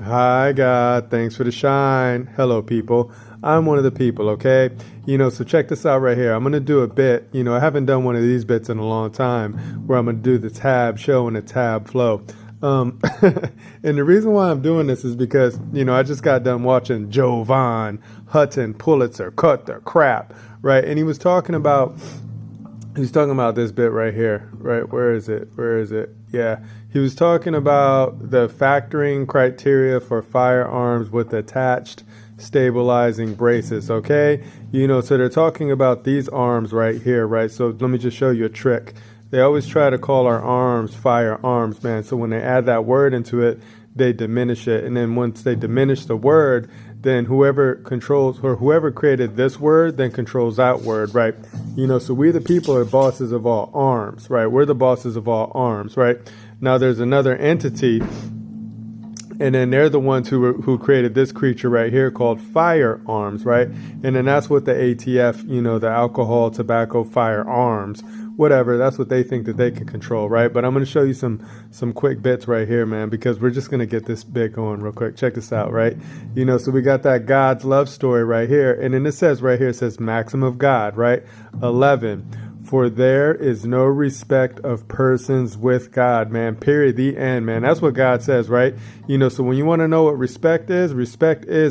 Hi, God. Thanks for the shine. Hello, people. I'm one of the people, okay? So check this out right here. I'm going to do a bit. I haven't done one of these bits in a long time where I'm going to do the tab show and the tab flow. And the reason why I'm doing this is because, I just got done watching Jovan, Hutton, Pulitzer, cut the crap, right? And he was talking about this bit right here, right? Where is it? Yeah. He was talking about the factoring criteria for firearms with attached stabilizing braces, okay? So they're talking about these arms right here, right? So let me just show you a trick. They always try to call our arms firearms, man. So when they add that word into it, they diminish it. And then once they diminish the word, then whoever controls or whoever created this word then controls that word, right? So we the people are bosses of all arms, right? We're the bosses of all arms, right? Now there's another entity, and then they're the ones who created this creature right here called firearms, right? And then that's what the ATF, the alcohol, tobacco, firearms, whatever, that's what they think that they can control, right? But I'm going to show you some quick bits right here, man, because we're just going to get this bit going real quick. Check this out, right? So we got that God's love story right here. And then it says right here, it says Maxim of God, right? 11. For there is no respect of persons with God, man. Period. The end, man. That's what God says, right? So when you want to know what respect is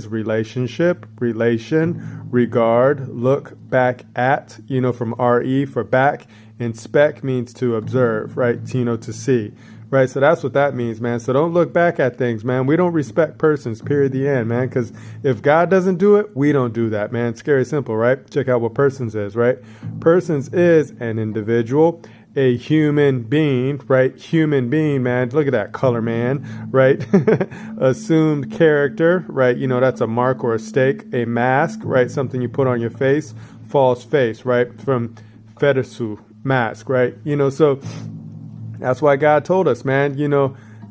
relationship, relation, regard, look back at, from RE for back, and spec means to observe, right? To see. Right, so that's what that means, man. So don't look back at things, man. We don't respect persons, period, the end, man. Because if God doesn't do it, we don't do that, man. It's scary simple, right? Check out what persons is, right? Persons is an individual, a human being, right? Human being, man. Look at that color, man, right? Assumed character, right? That's a mark or a stake. A mask, right? Something you put on your face. False face, right? From fetishu, mask, right? So that's why God told us, man,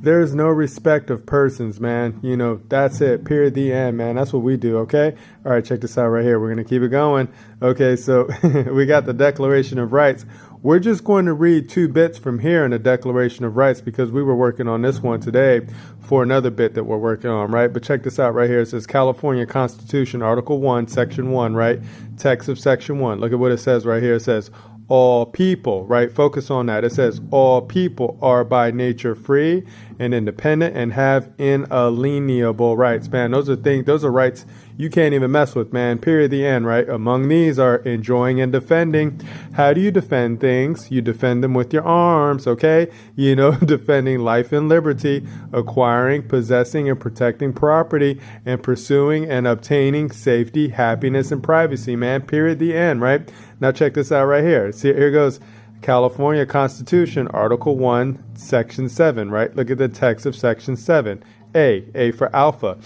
there's no respect of persons, man. That's it. Period. The end, man. That's what we do. Okay. All right. Check this out right here. We're going to keep it going. Okay. So we got the Declaration of Rights. We're just going to read 2 bits from here in the Declaration of Rights because we were working on this one today for another bit that we're working on, right? But check this out right here. It says California Constitution, Article 1, Section 1, right? Text of Section 1. Look at what it says right here. It says, all people, right? Focus on that. It says all people are by nature free and independent and have inalienable rights, man. Those are rights you can't even mess with, man. Period. The end, right? Among these are enjoying and defending. How do you defend things? You defend them with your arms, okay? Defending life and liberty, acquiring, possessing, and protecting property, and pursuing and obtaining safety, happiness, and privacy, man. Period. The end, right? Now check this out right here. See, here goes California Constitution, Article 1, Section 7, right? Look at the text of Section 7. A for alpha.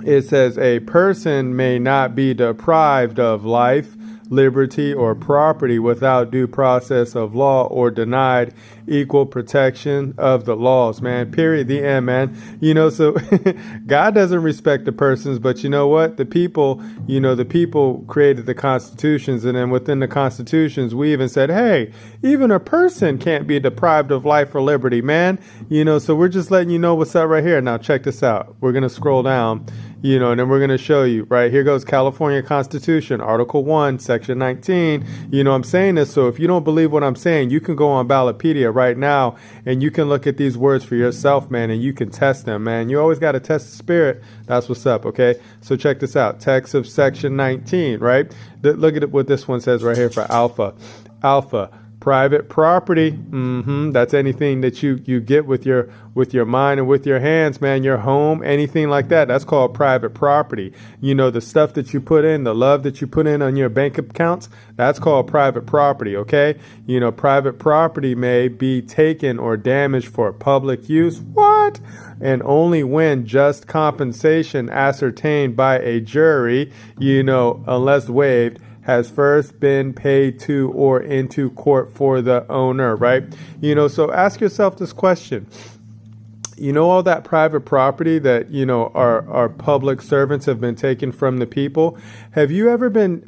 It says a person may not be deprived of life, liberty, or property without due process of law or denied equal protection of the laws, man. Period. The end, man. So God doesn't respect the persons, but you know what? The people created the constitutions, and then within the constitutions, we even said, hey, even a person can't be deprived of life or liberty, man. So we're just letting you know what's up right here. Now check this out. We're going to scroll down. And then we're going to show you, right? Here goes California Constitution, Article 1, Section 19. I'm saying this, so if you don't believe what I'm saying, you can go on Ballotpedia right now, and you can look at these words for yourself, man, and you can test them, man. You always got to test the spirit. That's what's up, okay? So check this out. Text of Section 19, right? Look at what this one says right here for alpha. Alpha. Private property, that's anything that you get with your mind and with your hands, man. Your home, anything like that. That's called private property. The stuff that you put in, the love that you put in on your bank accounts, that's called private property. Okay, private property may be taken or damaged for public use. What? And only when just compensation ascertained by a jury, unless waived, has first been paid to or into court for the owner, right? So ask yourself this question. all that private property that, our public servants have been taken from the people? Have you ever been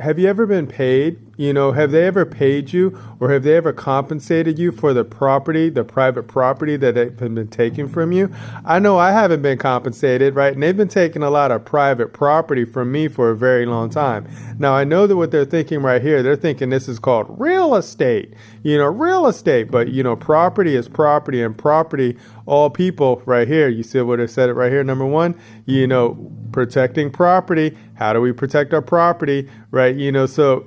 paid? Have they ever paid you, or have they ever compensated you for the private property that have been taken from you? I know I haven't been compensated, right? And they've been taking a lot of private property from me for a very long time. Now, I know that what they're thinking right here, they're thinking this is called real estate, but, property is property, and property, all people right here. You see what I said it right here. Number one, protecting property. How do we protect our property, right? So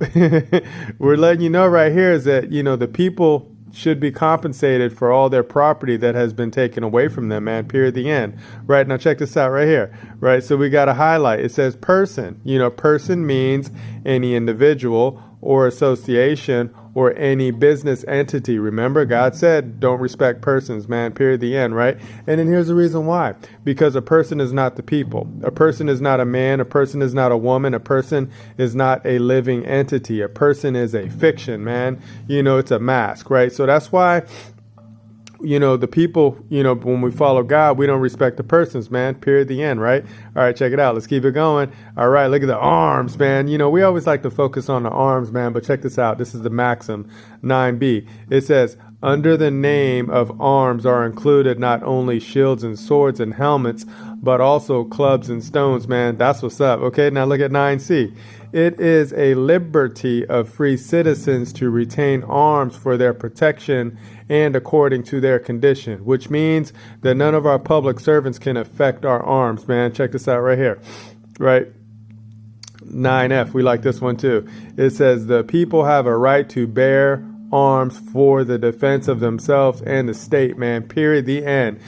we're letting you know right here is that, the people should be compensated for all their property that has been taken away from them, man, period, the end. Right, now check this out right here, right? So we got to highlight. It says person. Person means any individual or association or any business entity. Remember, God said, don't respect persons, man, period, the end, right? And then here's the reason why. Because a person is not the people. A person is not a man. A person is not a woman. A person is not a living entity. A person is a fiction, man. It's a mask, right? So that's why, the people, when we follow God, we don't respect the persons, man, period, the end, right? All right, check it out. Let's keep it going. All right, look at the arms, man. We always like to focus on the arms, man, but check this out. This is the Maxim 9b. It says, under the name of arms are included not only shields and swords and helmets, but also clubs and stones, man. That's what's up. Okay, now look at 9c. It is a liberty of free citizens to retain arms for their protection and according to their condition, which means that none of our public servants can affect our arms, man. Check this out right here, right? 9f, we like this one too. It says the people have a right to bear arms for the defense of themselves and the state, man, period, the end.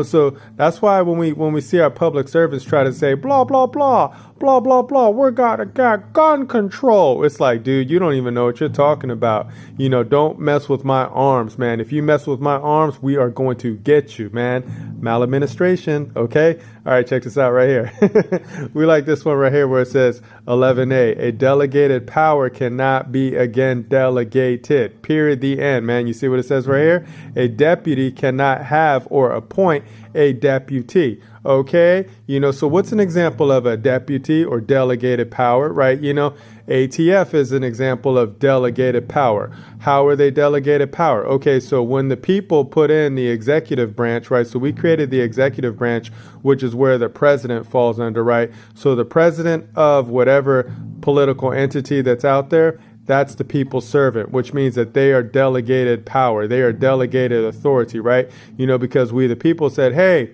So that's why when we see our public servants try to say blah blah blah blah blah blah, we're got gun control, it's like, dude, you don't even know what you're talking about. Don't mess with my arms, man. If you mess with my arms, we are going to get you, man. Maladministration. Okay, all right, check this out right here. We like this one right here where it says 11a, a delegated power cannot be again delegated, period, the end, man. You see what it says right here? A deputy cannot have or appoint a deputy. Okay, so what's an example of a deputy or delegated power, right? ATF is an example of delegated power. How are they delegated power? Okay, so when the people put in the executive branch, right? So we created the executive branch, which is where the president falls under, right? So the president of whatever political entity that's out there, that's the people's servant, which means that they are delegated power. They are delegated authority, right? Because we, the people, said, hey,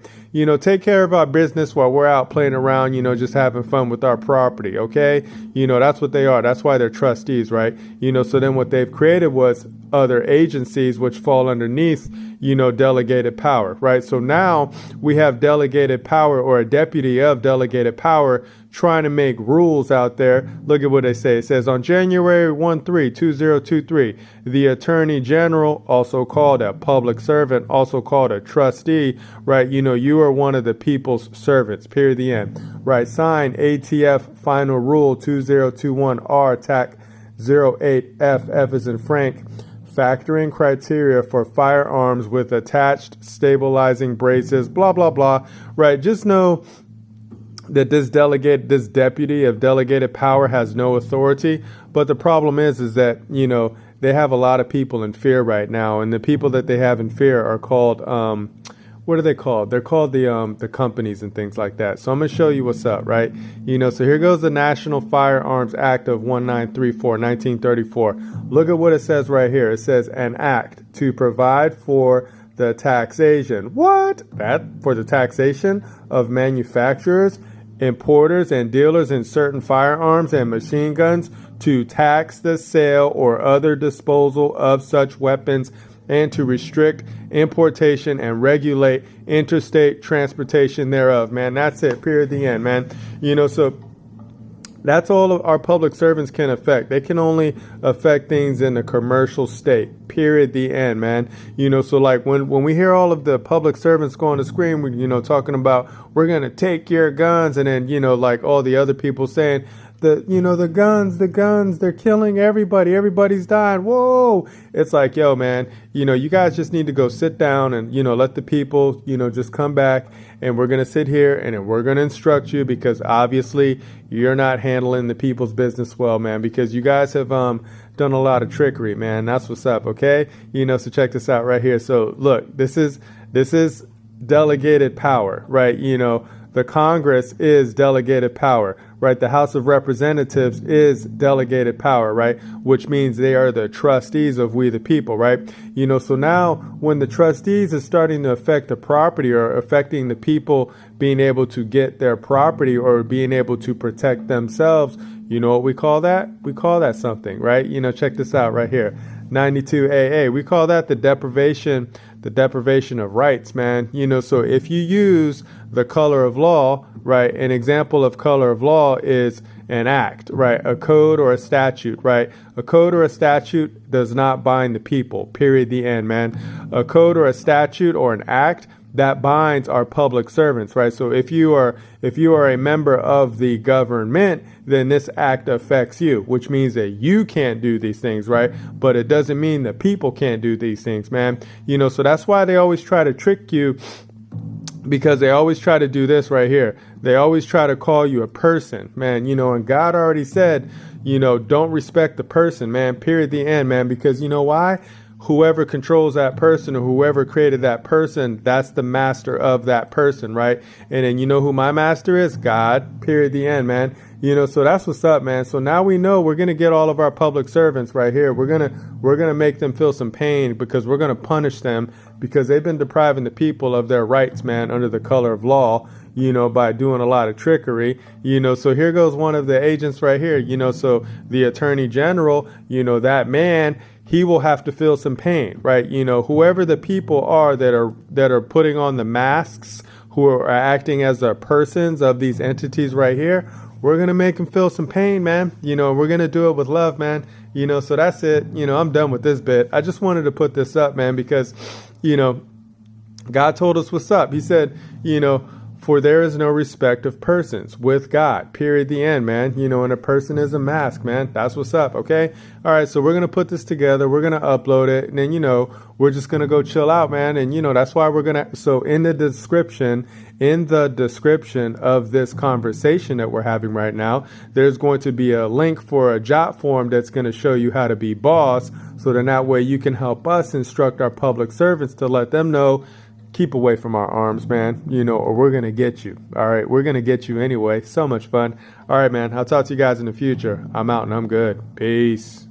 take care of our business while we're out playing around, just having fun with our property, okay? That's what they are. That's why they're trustees, right? So then what they've created was other agencies which fall underneath, delegated power, right? So now we have delegated power, or a deputy of delegated power, trying to make rules out there. Look at what they say. It says on January 2023, the Attorney General, also called a public servant, also called a trustee, right? You are one of the people's servants, period, the end, right? Signed ATF Final Rule 2021R TAC 08F, F as in Frank, factoring criteria for firearms with attached stabilizing braces, blah, blah, blah, right? Just know that this deputy of delegated power has no authority. But the problem is that, they have a lot of people in fear right now. And the people that they have in fear are called, what are they called? They're called the companies and things like that. So I'm going to show you what's up, right? So here goes the National Firearms Act of 1934. Look at what it says right here. It says an act to provide for the taxation. What? That for the taxation of manufacturers, importers, and dealers in certain firearms and machine guns, to tax the sale or other disposal of such weapons, and to restrict importation and regulate interstate transportation thereof, man. That's it, period, the end, man. So that's all of our public servants can affect. They can only affect things in the commercial state, period, the end, man. So like when we hear all of the public servants go on the screen, talking about we're going to take your guns, and then, like all the other people saying the guns, they're killing everybody. Everybody's dying. Whoa. It's like, yo, man, you guys just need to go sit down and, let the people, just come back, and we're going to sit here and we're going to instruct you, because obviously you're not handling the people's business well, man, because you guys have done a lot of trickery, man. That's what's up. Okay. So check this out right here. So look, this is delegated power, right? The Congress is delegated power, right? The House of Representatives is delegated power, right? Which means they are the trustees of we the people, right? So now when the trustees is starting to affect the property, or affecting the people being able to get their property, or being able to protect themselves, you know what we call that? We call that something, right? Check this out right here. 92AA. We call that the deprivation of rights, man. So if you use the color of law, right, an example of color of law is an act, right, a code or a statute, right? A code or a statute does not bind the people, period, the end, man. A code or a statute or an act that binds our public servants, right? So if you are a member of the government, then this act affects you, which means that you can't do these things, right? But it doesn't mean that people can't do these things, man. So that's why they always try to trick you, because they always try to do this right here. They always try to call you a person, man. And God already said, don't respect the person, man, period, the end, man, because you know why? Whoever controls that person, or whoever created that person, that's the master of that person, right? And then you know who my master is? God, period, the end, man. So that's what's up, man. So now we know we're going to get all of our public servants right here. We're going to make them feel some pain, because we're going to punish them, because they've been depriving the people of their rights, man, under the color of law, by doing a lot of trickery. So here goes one of the agents right here, so the attorney general, that man, he will have to feel some pain, right? Whoever the people are that are putting on the masks, who are acting as the persons of these entities right here, we're going to make them feel some pain, man. We're going to do it with love, man. So that's it. I'm done with this bit. I just wanted to put this up, man, because, God told us what's up. He said, for there is no respect of persons with God, period, the end, man. And a person is a mask, man. That's what's up, okay? All right, so we're going to put this together. We're going to upload it, and then, we're just going to go chill out, man. And, that's why we're going to, so in the description of this conversation that we're having right now, there's going to be a link for a job form that's going to show you how to be boss, so then that way you can help us instruct our public servants to let them know, keep away from our arms, man, or we're going to get you. All right, we're going to get you anyway. So much fun. All right, man, I'll talk to you guys in the future. I'm out and I'm good. Peace.